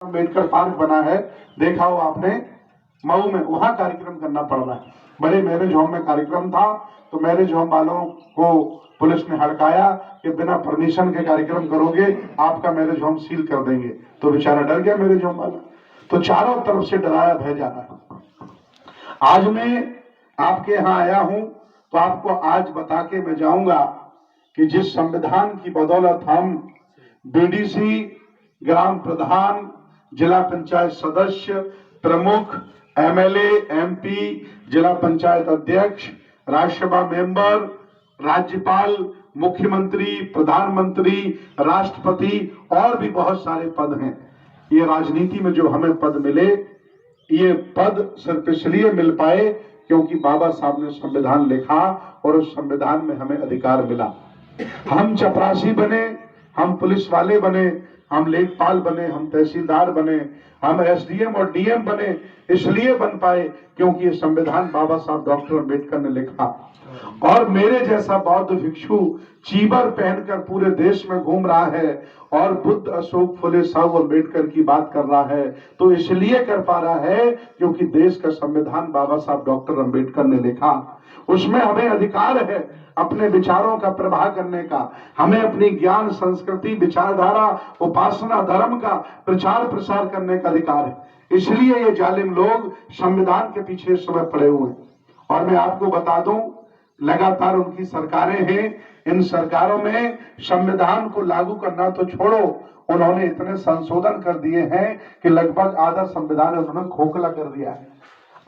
Ambedkar park बना है, देखा हो आपने, मऊ में, वहां कार्यक्रम करना पड़ रहा है। बड़े मैरिज होम में कार्यक्रम था तो मैरिज होम वालों को पुलिस ने हड़काया कि बिना परमिशन के कार्यक्रम करोगे आपका मैरिज होम सील कर देंगे। तो बेचारा डर गया मैरिज होम वाला, तो चारों तरफ से डराया भेजा है। आज मैं आपके यहाँ आया हूं तो आपको आज बता के मैं जाऊंगा कि जिस संविधान की बदौलत हम बीडीसी, ग्राम प्रधान, जिला पंचायत सदस्य, प्रमुख, एमएलए, एमपी, जिला पंचायत अध्यक्ष, राज्यसभा मेंबर, राज्यपाल, मुख्यमंत्री, प्रधानमंत्री, राष्ट्रपति और भी बहुत सारे पद हैं। ये राजनीति में जो हमें पद मिले, ये पद सिर्फ इसलिए मिल पाए क्योंकि बाबा साहब ने संविधान लिखा और उस संविधान में हमें अधिकार मिला। हम चपरासी बने, हम पुलिस वाले बने, हम लेखपाल बने, हम तहसीलदार बने, हम एसडीएम और डीएम बने, इसलिए बन पाए क्योंकि ये संविधान बाबा साहब डॉक्टर अम्बेडकर ने लिखा। और मेरे जैसा बौद्ध भिक्षु चीबर पहनकर पूरे देश में घूम रहा है और बुद्ध, अशोक, फुले साहब अम्बेडकर की बात कर रहा है, तो इसलिए कर पा रहा है क्योंकि देश का संविधान बाबा साहब डॉक्टर अम्बेडकर ने लिखा। उसमें हमें अधिकार है अपने विचारों का प्रवाह करने का, हमें अपनी ज्ञान, संस्कृति, विचारधारा, उपासना, धर्म का प्रचार प्रसार करने का अधिकार है। इसलिए ये जालिम लोग संविधान के पीछे इस समय पड़े हुए हैं। और मैं आपको बता दूं, लगातार उनकी सरकारें हैं, इन सरकारों में संविधान को लागू करना तो छोड़ो, उन्होंने इतने संशोधन कर दिए हैं कि लगभग आधा संविधान उन्होंने खोखला कर दिया है।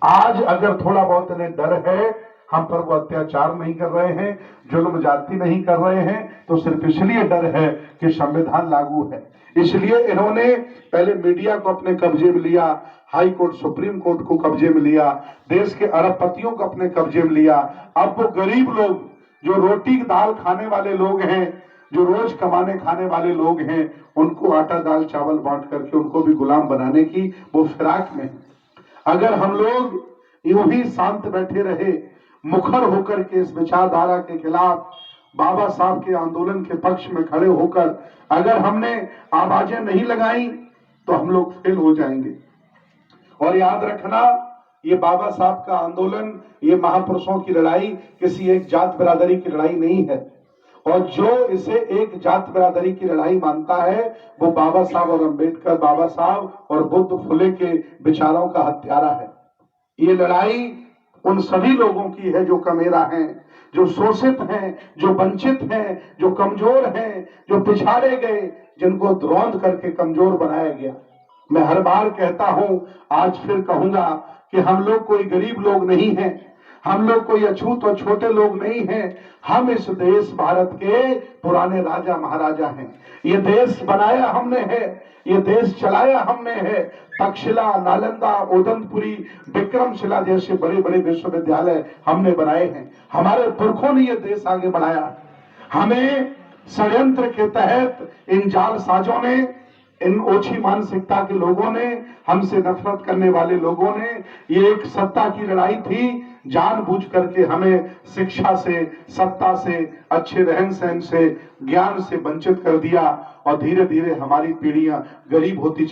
आज अगर थोड़ा बहुत इन्हें डर है, हम पर वो अत्याचार नहीं कर रहे हैं, जुल्म ज्यादती नहीं कर रहे हैं, तो सिर्फ इसलिए डर है कि संविधान लागू है। इसलिए इन्होंने पहले मीडिया को अपने कब्जे में लिया, हाई कोर्ट, सुप्रीम कोर्ट को कब्जे में लिया, देश के अरबपतियों को अपने कब्जे में लिया। अब वो गरीब लोग, जो रोटी दाल खाने वाले लोग हैं, जो रोज कमाने खाने वाले लोग हैं, उनको आटा दाल चावल बांट करके उनको भी गुलाम बनाने की वो फिराक में। अगर हम लोग यूं ही शांत बैठे रहे, मुखर होकर के इस विचारधारा के खिलाफ, बाबा साहब के आंदोलन के पक्ष में खड़े होकर अगर हमने आवाजें नहीं लगाई तो हम लोग फेल हो जाएंगे। और याद रखना, ये बाबा साहब का आंदोलन, ये महापुरुषों की लड़ाई किसी एक जात बिरादरी की लड़ाई नहीं है। और जो इसे एक जात बिरादरी की लड़ाई मानता है वो बाबा साहब और अम्बेडकर, बाबा साहब और बुद्ध, फुले के विचारों का हत्यारा है। ये लड़ाई उन सभी लोगों की है जो कमेरा हैं, जो शोषित हैं, जो वंचित हैं, जो कमजोर हैं, जो पिछाड़े गए, जिनको द्रोंद करके कमजोर बनाया गया। मैं हर बार कहता हूं, आज फिर कहूंगा कि हम लोग कोई गरीब लोग नहीं हैं, हम लोग कोई अछूत और छोटे लोग नहीं हैं। हम इस देश भारत के पुराने राजा महाराजा हैं। ये देश बनाया हमने है, ये देश चलाया हमने है। तक्षशिला, नालंदा, उदनपुरी, विक्रमशिला जैसे बड़े बड़े विश्वविद्यालय हमने बनाए हैं। हमारे पुरखों ने ये देश आगे बढ़ाया। हमें षड्यंत्र के तहत इन जालसाजों ने, इन ओछी मानसिकता के लोगों ने, हमसे नफरत करने वाले लोगों ने, ये एक सत्ता की लड़ाई थी, जानबूझ करके हमें शिक्षा से, सत्ता से, अच्छे रहन सहन से, ज्ञान से वंचित कर दिया और धीरे धीरे हमारी पीढ़ियां गरीब होती